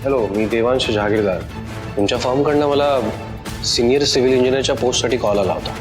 Hello, मी देवांश जहागीरदार. तुमच्या फर्मकडनं मला सिनियर सिव्हिल इंजिनियरच्या पोस्टसाठी कॉल आला होता.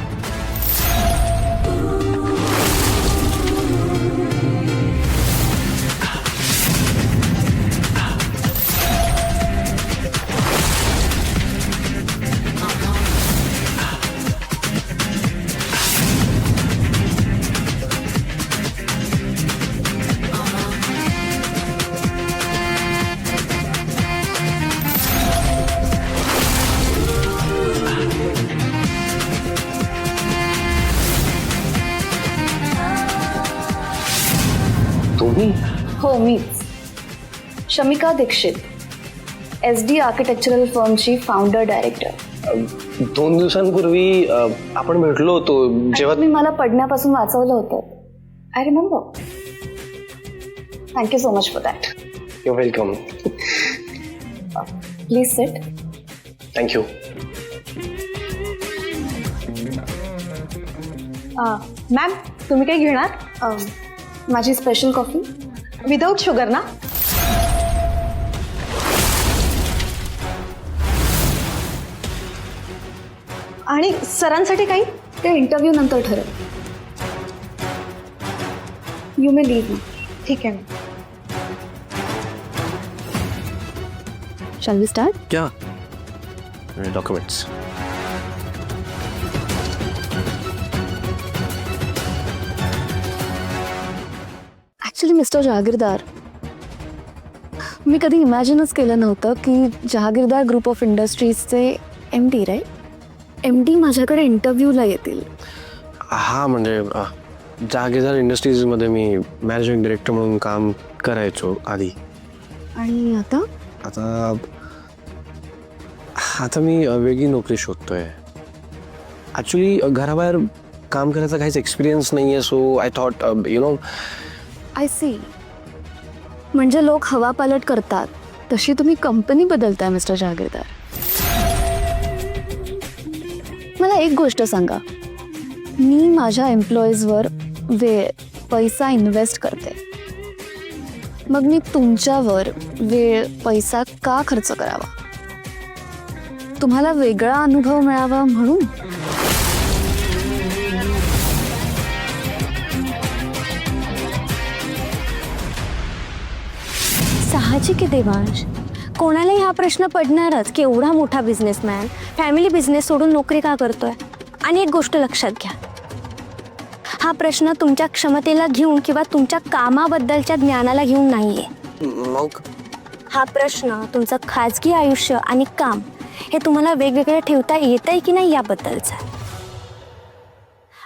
तुम्ही? हो, मीच शमिका दीक्षित, SD आर्किटेक्चरल फर्मची फाउंडर डायरेक्टर. 2 दिवसांपूर्वी आपण भेटलो होतो जेव्हा तुम्ही मला पडण्यापासून वाचवलं होतं. I remember. Thank you so much for that. You welcome. Please sit. Thank you. Ma'am, तुम्ही काय घेणार? माझी स्पेशल कॉफी विदाउट शुगर ना? आणि सरांसाठी काही? ते इंटरव्ह्यू नंतर ठरेल. You may leave. ठीक आहे. Shall we start? क्या डॉक्युमेंट्स? ॲक्च्युली मिस्टर जहागीरदार, मी कधी इमॅजिनच केलं नव्हतं की जहागीरदार ग्रुप ऑफ इंडस्ट्रीजचे MD राईट, MD माझ्याकडे इंटरव्ह्यूला येतील. हा, म्हणजे जहागीरदार इंडस्ट्रीजमध्ये मी मॅनेजिंग डायरेक्टर म्हणून काम करायचो आधी. आणि आता आता आता मी वेगळी नोकरी शोधतोय. ॲक्च्युली घराबाहेर काम करायचा काहीच एक्सपिरियन्स नाही आहे, so I thought I see. म्हणजे लोक हवा पालट करतात तशी तुम्ही कंपनी बदलताय मिस्टर जहागीरदार. मला एक गोष्ट सांगा, मी माझ्या एम्प्लॉईजवर वेळ पैसा इन्व्हेस्ट करते, मग मी तुमच्यावर वेळ पैसा का खर्च करावा? तुम्हाला वेगळा अनुभव मिळावा म्हणून? साहजिक आहे देवांश, कोणालाही हा प्रश्न पडणारच की एवढा मोठा बिझनेसमॅन फॅमिली बिझनेस सोडून नोकरी का करतोय. आणि एक गोष्ट लक्षात घ्या, हा प्रश्न तुमच्या क्षमतेला घेऊन किंवा तुमच्या कामाबद्दलच्या ज्ञानाला घेऊन नाहीये. मग हा प्रश्न तुमचं खाजगी आयुष्य आणि काम हे तुम्हाला वेगवेगळं ठेवता येतंय की नाही याबद्दलचा.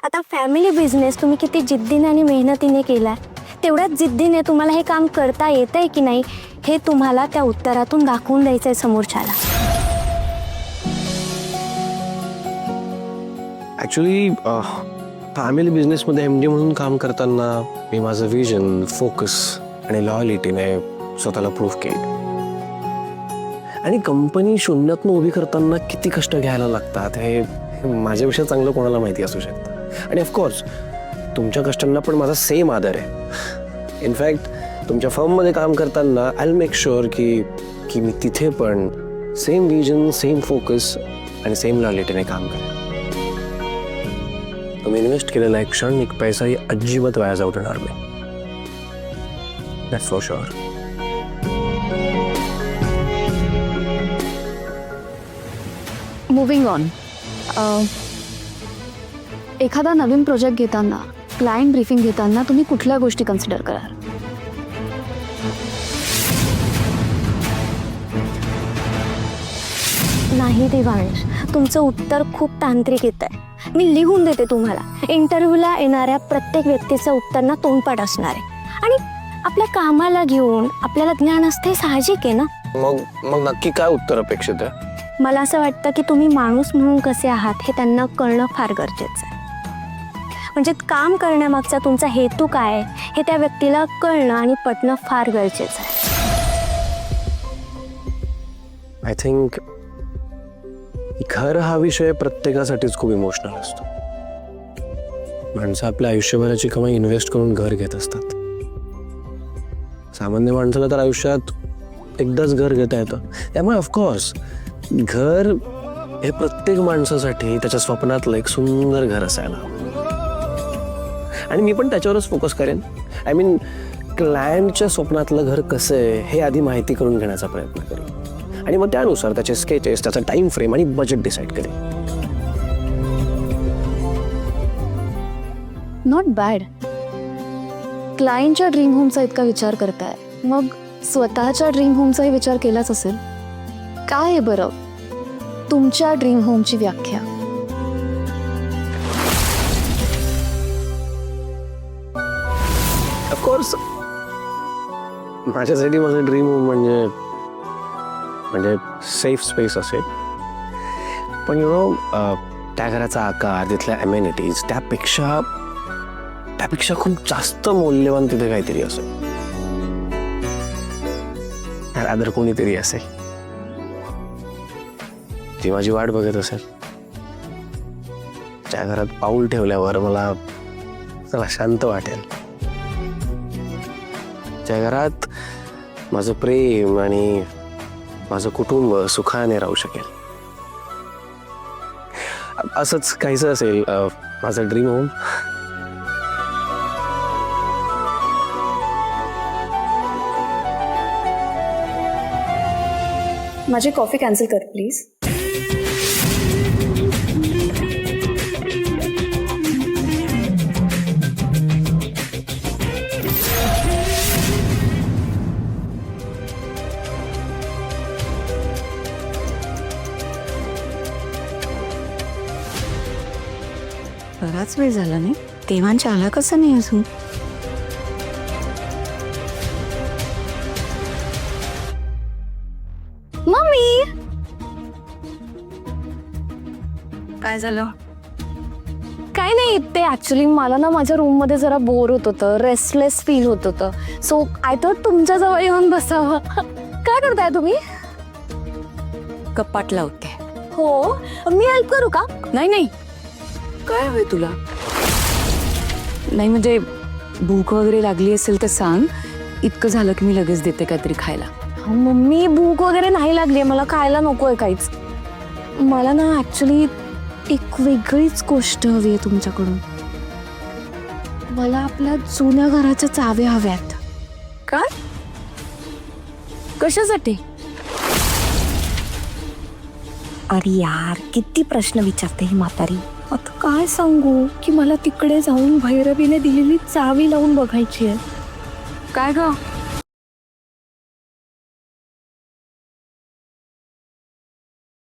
आता फॅमिली बिझनेस तुम्ही किती जिद्दीने आणि मेहनतीने केलाय, तेवढ्याच जिद्दीने तुम्हाला हे काम करता येतंय की नाही हे तुम्हाला त्या उत्तरातून दाखवून द्यायचंय समोरच्याला. ॲक्च्युली फॅमिली बिझनेसमध्ये MD म्हणून काम करताना मी माझं विजन, फोकस आणि लॉयलिटीने स्वतःला प्रूव्ह केलं. आणि कंपनी शून्यातनं उभी करताना किती कष्ट घ्यायला लागतात हे माझ्यापेक्षा चांगलं कोणाला माहिती असू शकतं. आणि ऑफकोर्स तुमच्या कष्टांना पण माझा सेम आदर आहे. इनफॅक्ट तुमच्या फर्ममध्ये काम करताना आय विल मेक शुअर की मी तिथे पण सेम विजन, सेम फोकस आणि सेम लॉयलिटीने काम करेन. तुम्ही इन्व्हेस्ट केलेला एक क्षणिक पैसाही अजिबात वाया जाऊ देणार नाही. That's for sure. Moving on. एखादा नवीन प्रोजेक्ट घेताना, क्लायंट ब्रीफिंग घेताना तुम्ही कुठल्या गोष्टी कन्सिडर कराल? नाही देवांश, तुमचं उत्तर खूप तांत्रिक येत आहे. मी लिहून देते तुम्हाला. इंटरव्ह्यूला येणाऱ्या प्रत्येक व्यक्तीचं उत्तर ना तोंडपाठ असणार आहे. आणि आपल्या कामाला घेऊन आपल्याला ज्ञान असते साहजिक आहे ना. मग नक्की काय उत्तर अपेक्षित आहे? मला असं वाटतं की तुम्ही माणूस म्हणून कसे आहात हे त्यांना कळणं फार गरजेचं आहे. म्हणजे काम करण्यामागचा तुमचा हेतू काय आहे हे त्या व्यक्तीला कळणं आणि पटणं फार गरजेचं आहे. आय थिंक घर हा विषय प्रत्येकासाठीच खूप इमोशनल असतो. माणसं आपल्या आयुष्यभराची कमाई इन्व्हेस्ट करून घर घेत असतात. सामान्य माणसाला तर आयुष्यात एकदाच घर घेता येतं. त्यामुळे ऑफकोर्स घर हे प्रत्येक माणसासाठी त्याच्या स्वप्नातलं एक सुंदर घर असायला हवं. आणि मी पण त्याच्यावरच फोकस करेन. आय मीन क्लायंटच्या स्वप्नातलं घर कसं आहे हे आधी माहिती करून घेण्याचा प्रयत्न करेन आणि मग त्यानुसार त्याचे स्केचेस, त्याचा टाइम फ्रेम आणि बजेट डिसाईड करेन. Not bad. क्लायंटच्या ड्रीम होमचा इतका विचार करताय, मग स्वतःच्या ड्रीम होमचाही विचार केलाच असेल. काय आहे बरं तुमच्या ड्रीम होमची व्याख्या? ऑफकोर्स माझ्यासाठी माझं ड्रीम होम म्हणजे सेफ स्पेस असेल. पण यु नो त्या घराचा आकार, तिथल्या अमेनिटीज त्यापेक्षा खूप जास्त मौल्यवान तिथे काहीतरी असेल. रादर कोणीतरी असेल ती माझी वाट बघत असेल. त्या घरात पाऊल ठेवल्यावर मला शांत वाटेल. त्या घरात माझं प्रेम आणि माझं कुटुंब सुखाने राहू शकेल. असंच काहीच असेल माझं ड्रीम होम. माझी कॉफी कॅन्सल कर प्लीज. बराच वेळ झाला नाही. देवांश आला कसं नाही अजून? मम्मी काय झालं? काय नाही, ते ऍक्च्युली मला ना माझ्या रूम मध्ये जरा बोर होत होतं, रेस्टलेस फील होत होतं. सो आय थॉट तुमच्या जवळ येऊन बसावं. काय करताय तुम्ही? कपाट लावते. हो, मी हेल्प करू का? नाही नाही, काय हवंय तुला? नाही म्हणजे भूक वगैरे लागली असेल तर सांग. इतकं झालं की मी लगेच देते काहीतरी खायला. मम्मी भूक वगैरे नाही लागली, मला खायला नकोय काहीच. मला ना ऍक्च्युली एक वेगळीच गोष्ट हवी आहे तुमच्याकडून. मला आपल्या जुन्या घराच्या चाव्या हव्यात. काय? कशासाठी? अरे यार, किती प्रश्न विचारते ही म्हातारी. आता काय सांगू की मला तिकडे जाऊन भैरवीने दिलेली चावी लावून बघायची आहे. काय ग?